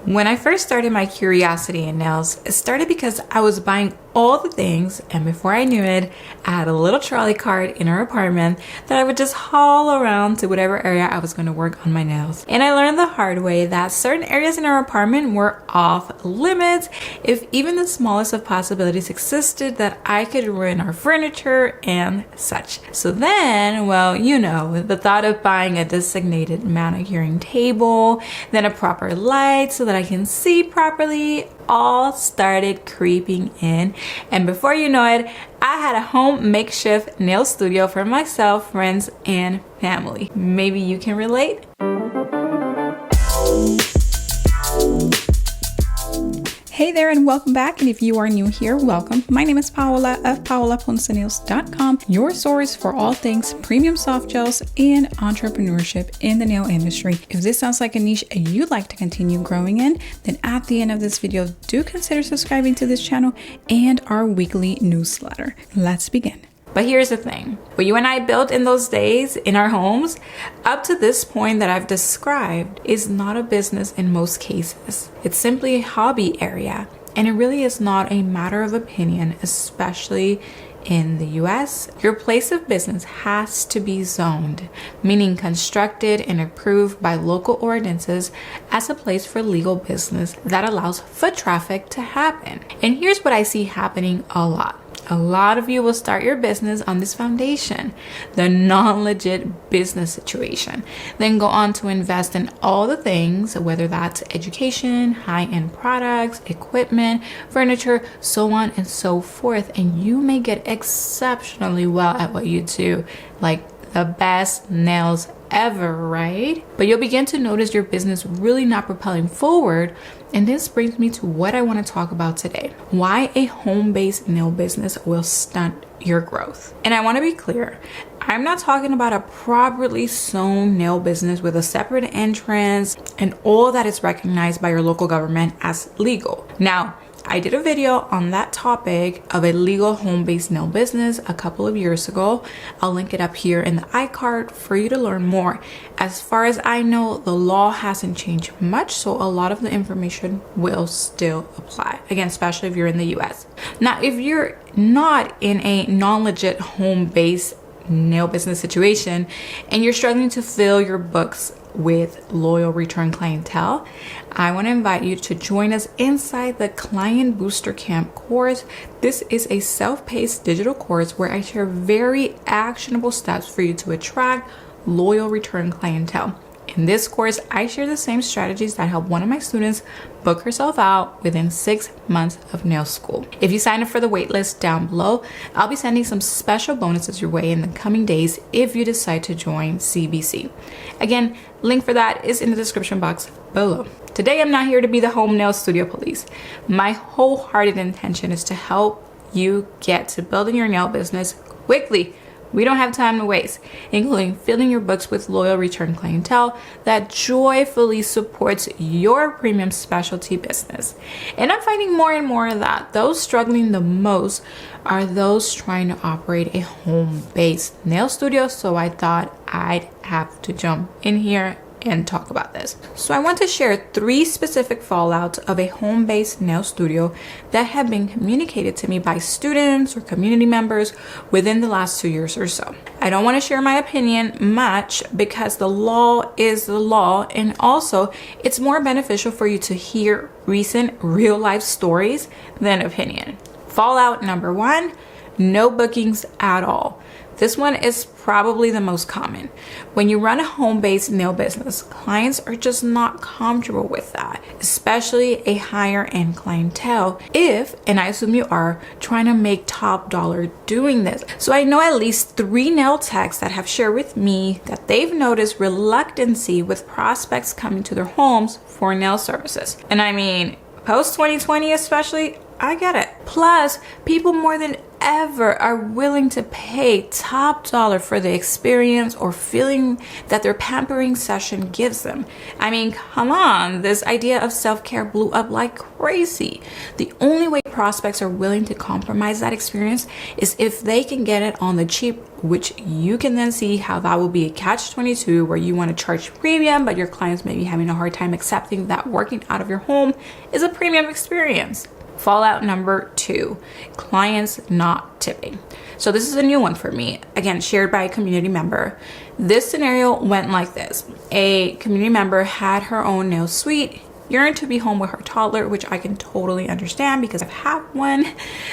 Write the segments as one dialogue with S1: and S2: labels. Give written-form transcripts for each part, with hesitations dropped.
S1: When I first started my curiosity in nails, it started because I was buying all the things, and before I knew it, I had a little trolley cart in our apartment that I would just haul around to whatever area I was going to work on my nails. And I learned the hard way that certain areas in our apartment were off limits if even the smallest of possibilities existed that I could ruin our furniture and such. So then, well, you know, the thought of buying a designated manicuring table, then a proper light so that I can see properly, all started creeping in, and before you know it, I had a home makeshift nail studio for myself, friends, and family. Maybe you can relate? Hey there and welcome back, and if you are new here, welcome. My name is Paola of paolaponcenails.com, your source for all things premium soft gels and entrepreneurship in the nail industry. If this sounds like a niche you'd like to continue growing in, then at the end of this video, do consider subscribing to this channel and our weekly newsletter. Let's begin. But here's the thing, what you and I built in those days in our homes, up to this point that I've described, is not a business in most cases. It's simply a hobby area, and it really is not a matter of opinion, especially in the US. Your place of business has to be zoned, meaning constructed and approved by local ordinances as a place for legal business that allows foot traffic to happen. And here's what I see happening a lot. A lot of you will start your business on this foundation, the non-legit business situation, then go on to invest in all the things, whether that's education, high-end products, equipment, furniture, so on and so forth, and you may get exceptionally well at what you do, like the best nails ever, right? But you'll begin to notice your business really not propelling forward. And this brings me to what I want to talk about today. Why a home-based nail business will stunt your growth. And I want to be clear, I'm not talking about a properly sewn nail business with a separate entrance and all that is recognized by your local government as legal. Now, I did a video on that topic of a legal home-based nail business a couple of years ago. I'll link it up here in the iCard for you to learn more. As far as I know, the law hasn't changed much, so a lot of the information will still apply. Again, especially if you're in the US. Now, if you're not in a non-legit home-based nail business situation and you're struggling to fill your books with loyal return clientele, I want to invite you to join us inside the Client Booster Camp course. This is a self-paced digital course where I share very actionable steps for you to attract loyal return clientele. In this course, I share the same strategies that help one of my students book herself out within 6 months of nail school. If you sign up for the waitlist down below, I'll be sending some special bonuses your way in the coming days if you decide to join CBC. Again, link for that is in the description box below. Today, I'm not here to be the home nail studio police. My wholehearted intention is to help you get to building your nail business quickly. We don't have time to waste, including filling your books with loyal return clientele that joyfully supports your premium specialty business. And I'm finding more and more that those struggling the most are those trying to operate a home-based nail studio. So I thought I'd have to jump in here and talk about this. So I want to share 3 specific fallouts of a home-based nail studio that have been communicated to me by students or community members within the last 2 years or so. I don't want to share my opinion much because the law is the law, and also it's more beneficial for you to hear recent real-life stories than opinion. Fallout number 1, no bookings at all. This one is probably the most common. When you run a home-based nail business, clients are just not comfortable with that, especially a higher end clientele if, and I assume you are, trying to make top dollar doing this. So I know at least 3 nail techs that have shared with me that they've noticed reluctancy with prospects coming to their homes for nail services. And I mean, post 2020 especially, I get it. Plus, people more than ever are willing to pay top dollar for the experience or feeling that their pampering session gives them. I mean, come on, this idea of self-care blew up like crazy. The only way prospects are willing to compromise that experience is if they can get it on the cheap, which you can then see how that will be a catch-22 where you want to charge premium, but your clients may be having a hard time accepting that working out of your home is a premium experience. Fallout number 2, clients not tipping. So this is a new one for me, again, shared by a community member. This scenario went like this. A community member had her own nail suite, yearned to be home with her toddler, which I can totally understand because I've had one.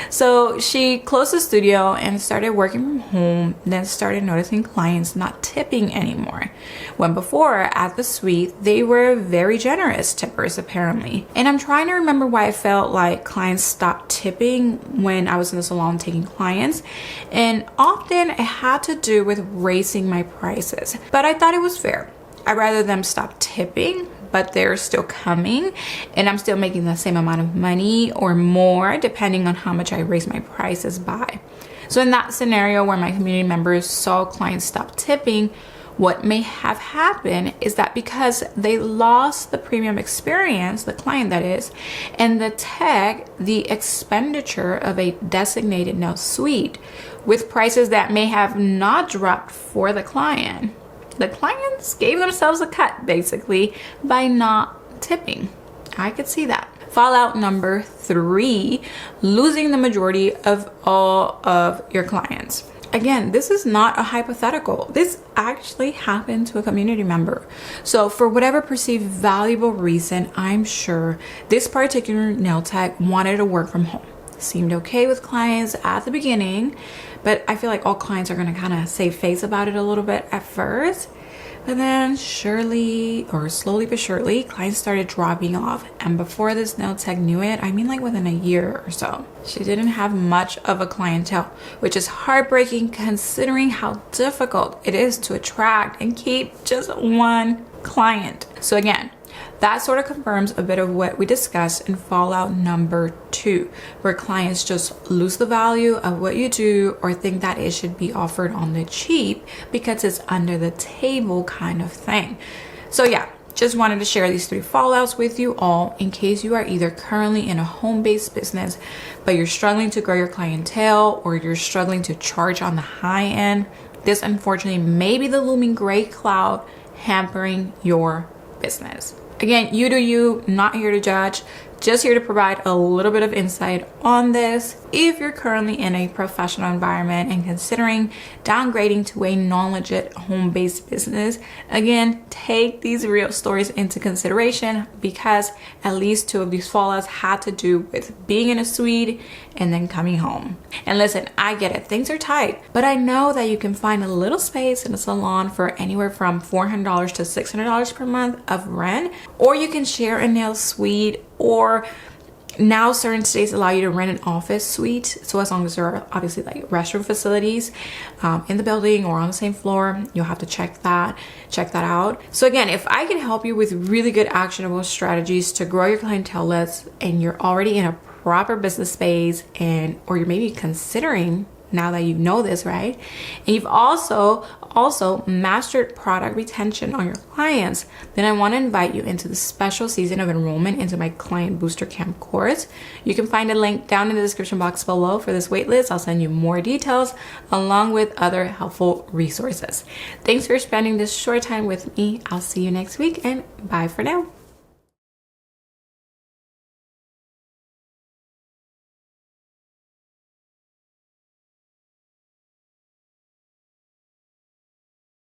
S1: So she closed the studio and started working from home, then started noticing clients not tipping anymore. When before at the suite, they were very generous tippers apparently. And I'm trying to remember why I felt like clients stopped tipping when I was in the salon taking clients. And often it had to do with raising my prices, but I thought it was fair. I'd rather them stop tipping, but they're still coming and I'm still making the same amount of money or more depending on how much I raise my prices by. So in that scenario where my community members saw clients stop tipping, what may have happened is that because they lost the premium experience, the client that is, and the tech, the expenditure of a designated nail suite with prices that may have not dropped for the client, the clients gave themselves a cut basically by not tipping. I could see that. Fallout number 3, losing the majority of all of your clients. Again, this is not a hypothetical. This actually happened to a community member. So for whatever perceived valuable reason, I'm sure this particular nail tech wanted to work from home. Seemed okay with clients at the beginning, but I feel like all clients are going to kind of save face about it a little bit at first. But then slowly but surely, clients started dropping off. And before this nail tech knew it, I mean like within a year or so, she didn't have much of a clientele, which is heartbreaking considering how difficult it is to attract and keep just one client. So again, that sort of confirms a bit of what we discussed in fallout number 2, where clients just lose the value of what you do or think that it should be offered on the cheap because it's under the table kind of thing. So yeah, just wanted to share these 3 fallouts with you all in case you are either currently in a home-based business, but you're struggling to grow your clientele or you're struggling to charge on the high end. This unfortunately may be the looming gray cloud hampering your business. Again, you do you, not here to judge, just here to provide a little bit of insight on this. If you're currently in a professional environment and considering downgrading to a non-legit home-based business, again, take these real stories into consideration because at least 2 of these fallouts had to do with being in a suite and then coming home. And listen, I get it, things are tight, but I know that you can find a little space in a salon for anywhere from $400 to $600 per month of rent, or you can share a nail suite, or now certain states allow you to rent an office suite. So as long as there are obviously like restroom facilities in the building or on the same floor, you'll have to check that out. So again, if I can help you with really good actionable strategies to grow your clientele list and you're already in a proper business space or you're maybe considering now that you know this, right? And you've also mastered product retention on your clients, then I want to invite you into the special season of enrollment into my Client Booster Camp course. You can find a link down in the description box below for this waitlist. I'll send you more details along with other helpful resources. Thanks for spending this short time with me. I'll see you next week and bye for now.